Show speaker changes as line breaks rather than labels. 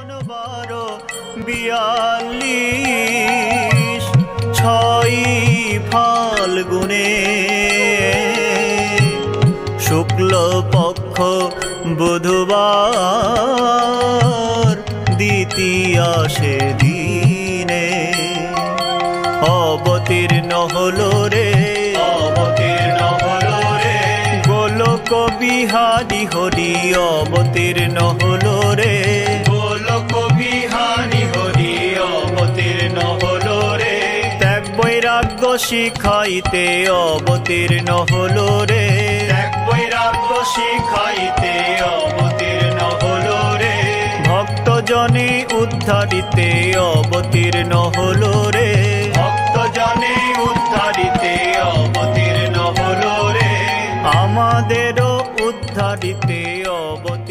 42 6 ফাল্গুনে শুক্ল পক্ষ বুধবার দ্বিতীয়া সেদিনে অবতীর্ণ হলো রে গোলক বিহারী হরি অবতীর্ণ হলো রে গোলক বিহারী হরি অবতীর্ণ হলো রে ত্যাগ বৈরাগ্য শিখাইতে অবতীর্ণ হলো রে ত্যাগ বৈরাগ্য শিখাইতে অবতীর্ণ হলো রে ভক্তজনে উদ্ধারিতে অবতীর্ণ হলো রে ভক্তজনে উদ্ধারিতে অবতীর্ণ হলো রে আমাদেরও উদ্ধারিতে অবতীর্ণ